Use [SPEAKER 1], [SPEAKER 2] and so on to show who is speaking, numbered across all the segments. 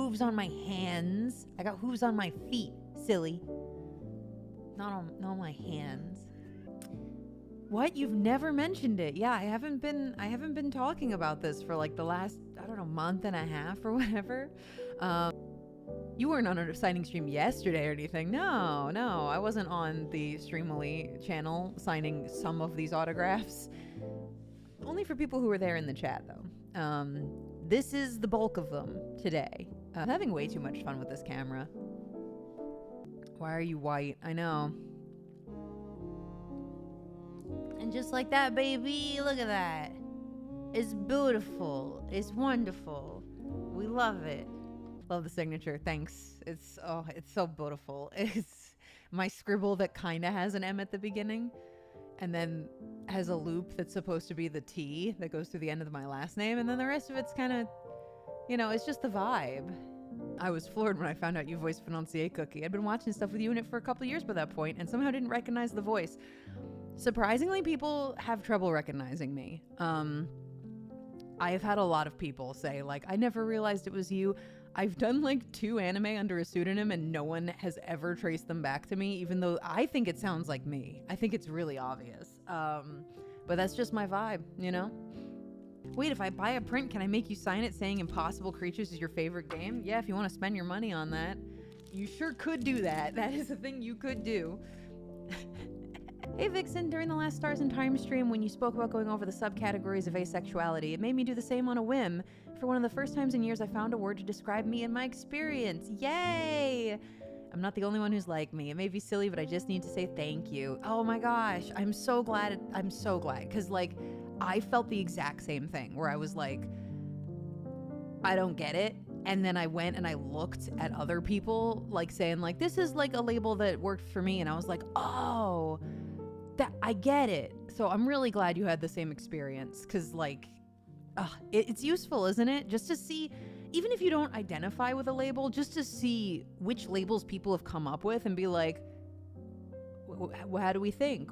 [SPEAKER 1] hooves on my hands. I got hooves on my feet, silly. Not on my hands. What? You've never mentioned it? Yeah, I haven't been talking about this for like the last, I don't know, month and a half or whatever. You weren't on a signing stream yesterday or anything. No, I wasn't on the Streamily channel signing some of these autographs. Only for people who were there in the chat, though. This is the bulk of them today. I'm having way too much fun with this camera. Why are you white? I know. And just like that, baby, look at that. It's beautiful. It's wonderful. We love it. Love the signature. Thanks. It's so beautiful. It's my scribble that kind of has an M at the beginning and then has a loop that's supposed to be the T that goes through the end of my last name. And then the rest of it's kind of, you know, it's just the vibe. I was floored when I found out you voiced Financier Cookie. I'd been watching stuff with you in it for a couple years by that point and somehow didn't recognize the voice. Surprisingly, people have trouble recognizing me. I have had a lot of people say, like, I never realized it was you. I've done like 2 anime under a pseudonym and no one has ever traced them back to me, even though I think it sounds like me. I think it's really obvious. But that's just my vibe, you know? Wait, if I buy a print, can I make you sign it saying Impossible Creatures is your favorite game? Yeah, if you want to spend your money on that. You sure could do that. That is a thing you could do. Hey Vixen, during the last Stars in Time stream, when you spoke about going over the subcategories of asexuality, it made me do the same on a whim. For one of the first times in years, I found a word to describe me and my experience. Yay! I'm not the only one who's like me. It may be silly, but I just need to say thank you. Oh my gosh, I'm so glad. I'm so glad. Because, like, I felt the exact same thing where I was like, I don't get it. And then I went and I looked at other people, like, saying, like, this is, like, a label that worked for me. And I was like, oh, that I get it. So I'm really glad you had the same experience. Because, like, it's useful, isn't it? Just to see, even if you don't identify with a label, just to see which labels people have come up with and be like, how do we think?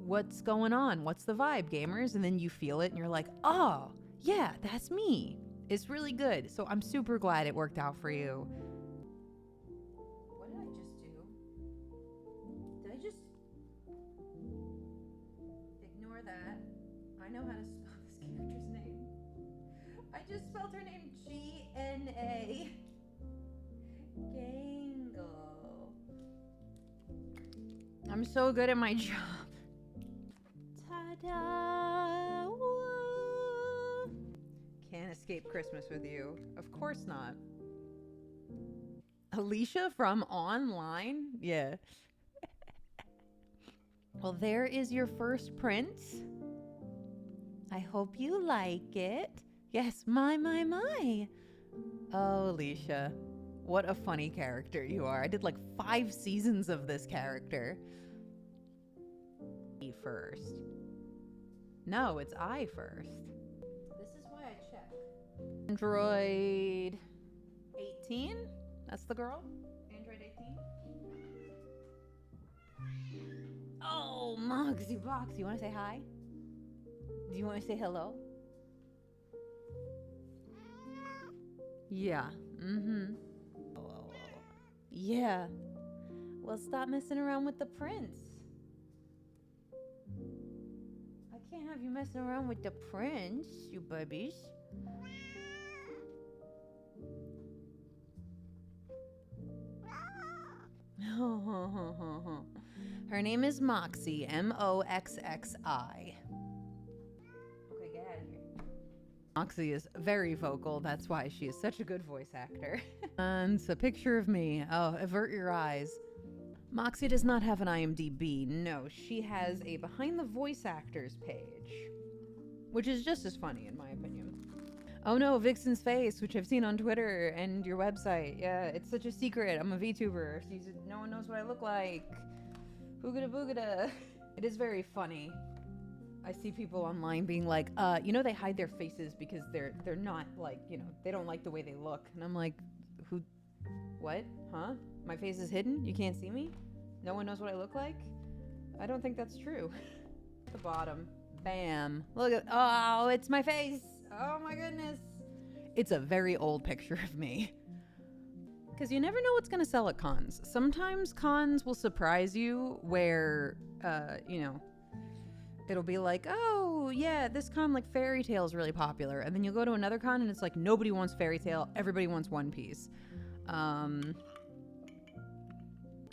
[SPEAKER 1] What's going on? What's the vibe, gamers? And then you feel it and you're like, oh, yeah, that's me. It's really good. So I'm super glad it worked out for you. What did I just do? Did I just ignore that? I know how to spell this character's name. I just spelled her name G-N-A. Gangle. I'm so good at my job. Ta-da! Can't escape Christmas with you. Of course not. Alicia from online? Yeah. Well, there is your first print. I hope you like it. Yes, my. Oh, Alicia. What a funny character you are. I did like 5 seasons of this character. E first. No, it's I first. This is why I check. Android 18? That's the girl? Android 18? Oh, Moxie Box. You want to say hi? Do you want to say hello? Yeah. Mm-hmm. Oh. Yeah. Well, stop messing around with the prince. I can't have you messing around with the prince, you babies. Her name is Moxie, M-O-X-X-I. Okay, get out of here. Moxie is very vocal. That's why she is such a good voice actor. And it's a picture of me. Oh, avert your eyes. Moxie does not have an IMDb. No, she has a behind the voice actors page, which is just as funny in my opinion. Oh no, Vixen's face, which I've seen on Twitter and your website. Yeah, it's such a secret. I'm a VTuber. No one knows what I look like. Boogada boogada. It is very funny. I see people online being like, you know, they hide their faces because they're not like, you know, they don't like the way they look. And I'm like, who, what? Huh? My face is hidden? You can't see me? No one knows what I look like? I don't think that's true. The bottom. Bam. Look at, oh, it's my face. Oh my goodness. It's a very old picture of me.
[SPEAKER 2] Because you never know what's going to sell at cons. Sometimes cons will surprise you where, you know, it'll be like, oh, yeah, this con, like, Fairy Tail is really popular. And then you'll go to another con and it's like, nobody wants Fairy Tail. Everybody wants One Piece.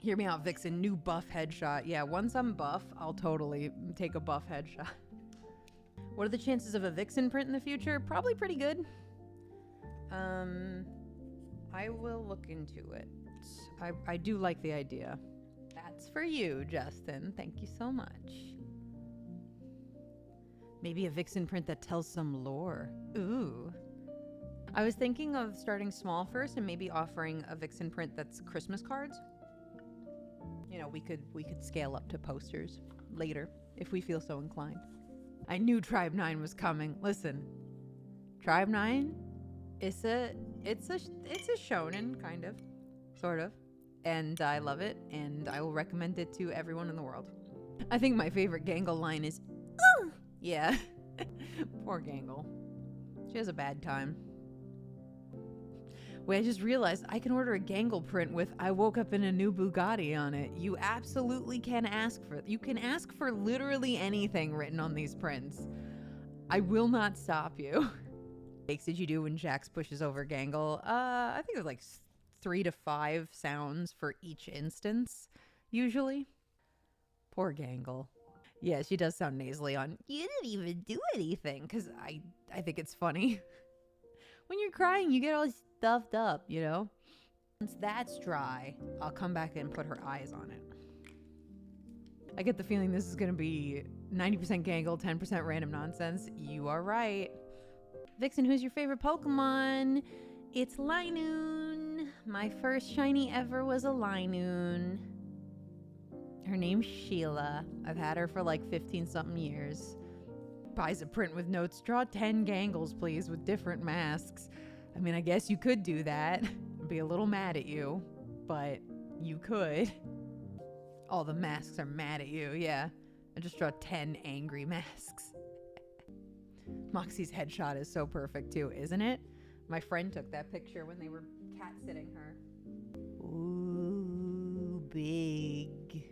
[SPEAKER 2] Hear me out, Vixen. New buff headshot. Yeah, once I'm buff, I'll totally take a buff headshot. What are the chances of a Vixen print in the future? Probably pretty good. I will look into it. I do like the idea. That's for you, Justin. Thank you so much. Maybe a Vixen print that tells some lore. Ooh. I was thinking of starting small first and maybe offering a Vixen print that's Christmas cards. You know, we could scale up to posters later if we feel so inclined. I knew Tribe 9 was coming. Listen, Tribe 9, it's a shonen, kind of, sort of, and I love it, and I will recommend it to everyone in the world. I think my favorite Gangle line is, "Ooh!" Yeah, poor Gangle. She has a bad time. Wait, I just realized I can order a Gangle print with "I woke up in a new Bugatti" on it. You absolutely can ask for it. You can ask for literally anything written on these prints. I will not stop you. What did you do when Jax pushes over Gangle? I think there's like 3 to 5 sounds for each instance, usually. Poor Gangle. Yeah, she does sound nasally on, "You didn't even do anything," because I think it's funny. When you're crying, you get all stuffed up, you know? Once that's dry, I'll come back and put her eyes on it. I get the feeling this is going to be 90% Gangle, 10% random nonsense. You are right. Vixen, who's your favorite Pokemon? It's Linoon. My first shiny ever was a Linoon. Her name's Sheila. I've had her for like 15-something years. Buys a print with notes, "Draw 10 Gangles, please, with different masks." I mean, I guess you could do that. I'd be a little mad at you, but you could. All the masks are mad at you, yeah. I just draw 10 angry masks. Moxie's headshot is so perfect too, isn't it? My friend took that picture when they were cat-sitting her. Ooh, big.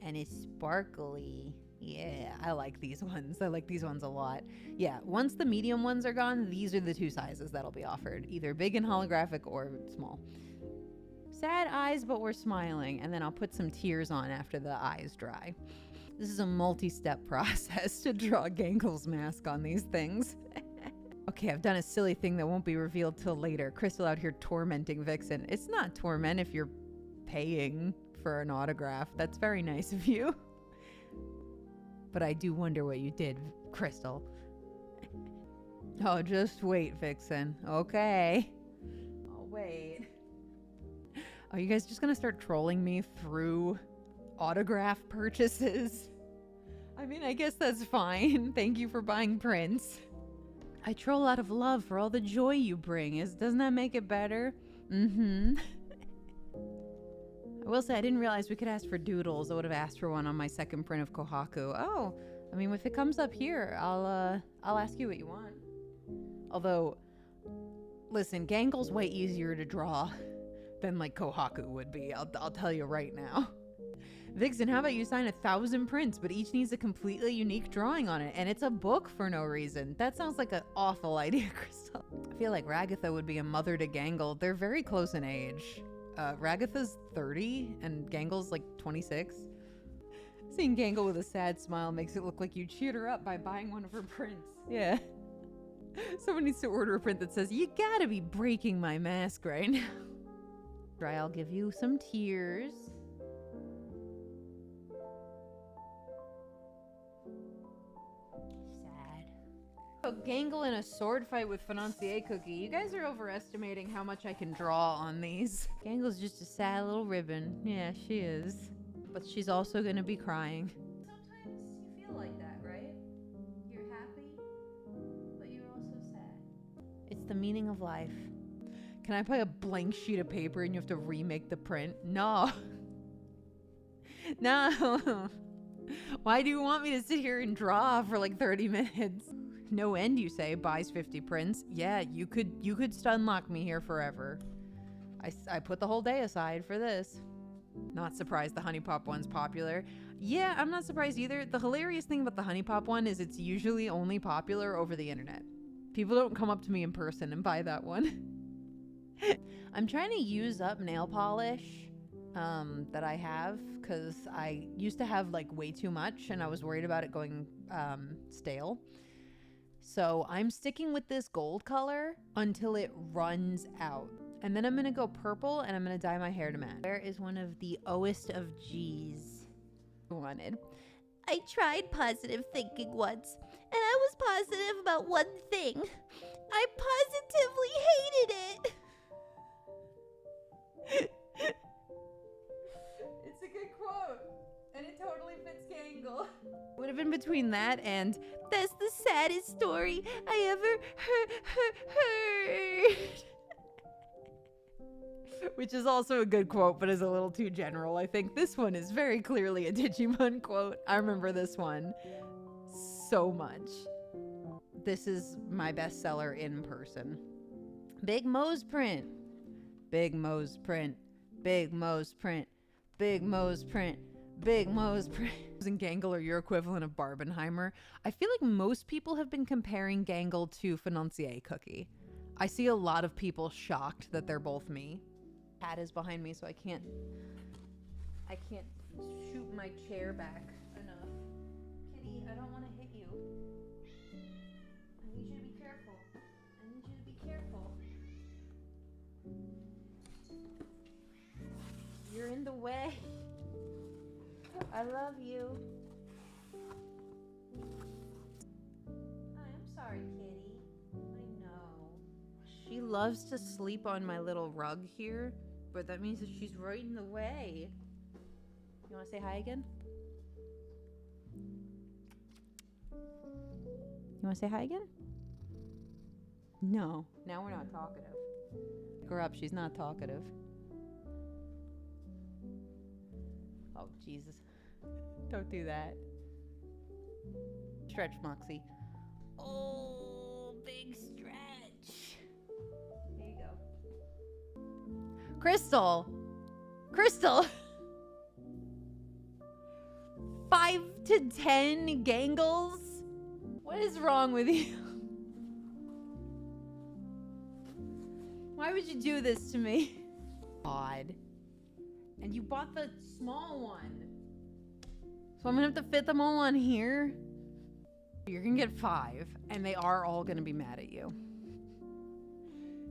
[SPEAKER 2] And it's sparkly. Yeah, I like these ones. I like these ones a lot. Yeah, once the medium ones are gone, these are the 2 sizes that'll be offered. Either big and holographic or small. Sad eyes, but we're smiling. And then I'll put some tears on after the eyes dry. This is a multi-step process to draw Gangle's mask on these things. Okay, I've done a silly thing that won't be revealed till later. Crystal out here tormenting Vixen. It's not torment if you're paying for an autograph. That's very nice of you. But I do wonder what you did, Crystal. Oh, just wait, Vixen. Okay. I'll wait. Are you guys just gonna start trolling me through autograph purchases? I mean, I guess that's fine. Thank you for buying prints. I troll out of love for all the joy you bring. Doesn't that make it better? Mm-hmm. I will say I didn't realize we could ask for doodles. I would have asked for one on my second print of Kohaku. Oh, I mean, if it comes up here, I'll ask you what you want. Although, listen, Gangle's way easier to draw than like Kohaku would be. I'll tell you right now. Vixen, how about you sign 1,000 prints, but each needs a completely unique drawing on it, and it's a book for no reason. That sounds like an awful idea, Crystal. I feel like Ragatha would be a mother to Gangle. They're very close in age. Ragatha's 30 and Gangle's like 26. Seeing Gangle with a sad smile makes it look like you cheered her up by buying one of her prints. Yeah. Someone needs to order a print that says, "You gotta be breaking my mask right now." Try, I'll give you some tears. Sad. Oh, Gangle in a sword fight with Financier Cookie. You guys are overestimating how much I can draw on these. Gangle's just a sad little ribbon. Yeah, she is. But she's also gonna be crying. Sometimes you feel like that, right? You're happy, but you're also sad. It's the meaning of life. Can I buy a blank sheet of paper and you have to remake the print? No. No. Why do you want me to sit here and draw for like 30 minutes? No end, you say, buys 50 prints. Yeah, you could stun lock me here forever. I put the whole day aside for this. Not surprised the Honey Pop one's popular. Yeah, I'm not surprised either. The hilarious thing about the Honey Pop one is it's usually only popular over the internet. People don't come up to me in person and buy that one. I'm trying to use up nail polish that I have because I used to have like way too much and I was worried about it going stale. So I'm sticking with this gold color until it runs out. And then I'm going to go purple and I'm going to dye my hair to match. Where is one of the Oest of G's wanted?
[SPEAKER 3] I tried positive thinking once, and I was positive about one thing. I positively hated it.
[SPEAKER 2] It's a good quote, and it totally fits Gangle. Would have been between that and
[SPEAKER 3] That's the saddest story I ever heard.
[SPEAKER 2] which is also a good quote, but is a little too general. I think this one is very clearly a Digimon quote. I remember this one so much. This is my bestseller in person. Big Mo's print. Big Mo's print. Big Mo's print. Big Mo's print. Big Mo's print. And Gangle are your equivalent of Barbenheimer. I feel like most people have been comparing Gangle to Financier Cookie. I see a lot of people shocked that they're both me. Cat is behind me, so I can't shoot my chair back enough. Kitty, I don't want to hit you. I need you to be careful. I need you to be careful. You're in the way. I love you. I'm sorry, kitty. I know. She loves to sleep on my little rug here, but that means that she's right in the way. You want to say hi again? You want to say hi again? No. Now we're not talkative. Pick her up. She's not talkative. Oh, Jesus. Don't do that. Stretch, Moxie.
[SPEAKER 3] Oh, big stretch.
[SPEAKER 2] Here you go. Crystal! Crystal! 5 to 10 Gangles? What is wrong with you? Why would you do this to me? Odd. And you bought the small one. So I'm gonna have to fit them all on here. You're gonna get 5, and they are all gonna be mad at you.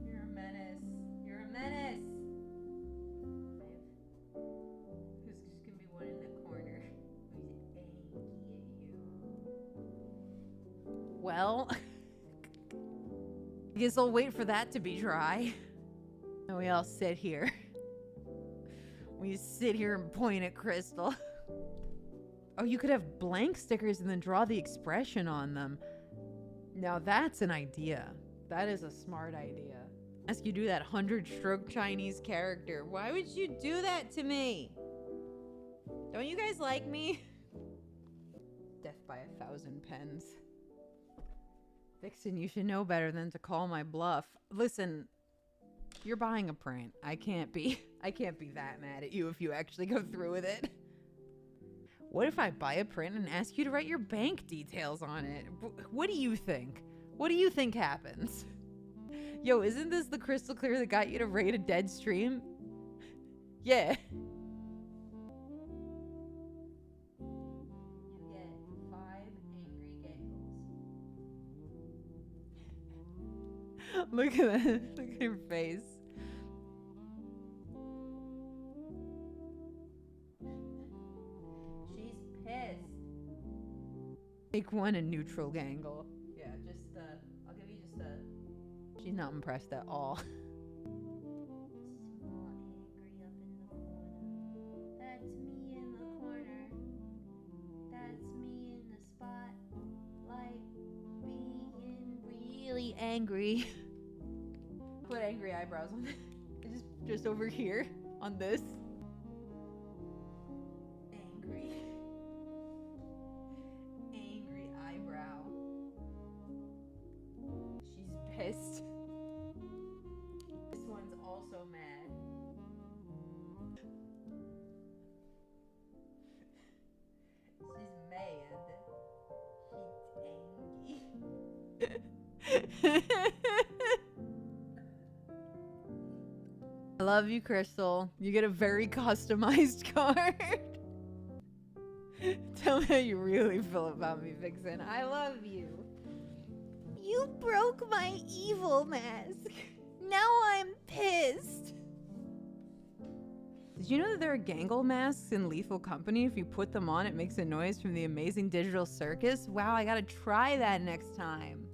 [SPEAKER 2] You're a menace. You're a menace. There's just gonna be one in the corner who's angry at you. Well, I guess I'll wait for that to be dry. And we all sit here. We sit here and point at Crystal. Oh, you could have blank stickers and then draw the expression on them. Now that's an idea. That is a smart idea. Ask you do that 100-stroke Chinese character. Why would you do that to me? Don't you guys like me? Death by 1,000 pens. Vixen, you should know better than to call my bluff. Listen, you're buying a print. I can't be that mad at you if you actually go through with it. What if I buy a print and ask you to write your bank details on it? What do you think? What do you think happens? Yo, isn't this the crystal clear that got you to raid a dead stream? Yeah. You get 5 angry Gangles. Look at that. Look at her face. Make one a neutral Gangle. Yeah, just, I'll give you just a... She's not impressed at all.
[SPEAKER 3] Small angry up in the corner. That's me in the corner. That's me in the spotlight. Being really angry.
[SPEAKER 2] Put angry eyebrows on it. Just over here on this. Angry. Angry eyebrow. She's pissed. This one's also mad. I love you, Crystal. You get a very customized card. Tell me how you really feel about me, Vixen. I love you.
[SPEAKER 3] You broke my evil mask. Now I'm pissed.
[SPEAKER 2] Did you know that there are gangle masks in Lethal Company? If you put them on, it makes a noise from the amazing digital circus. Wow, I gotta try that next time.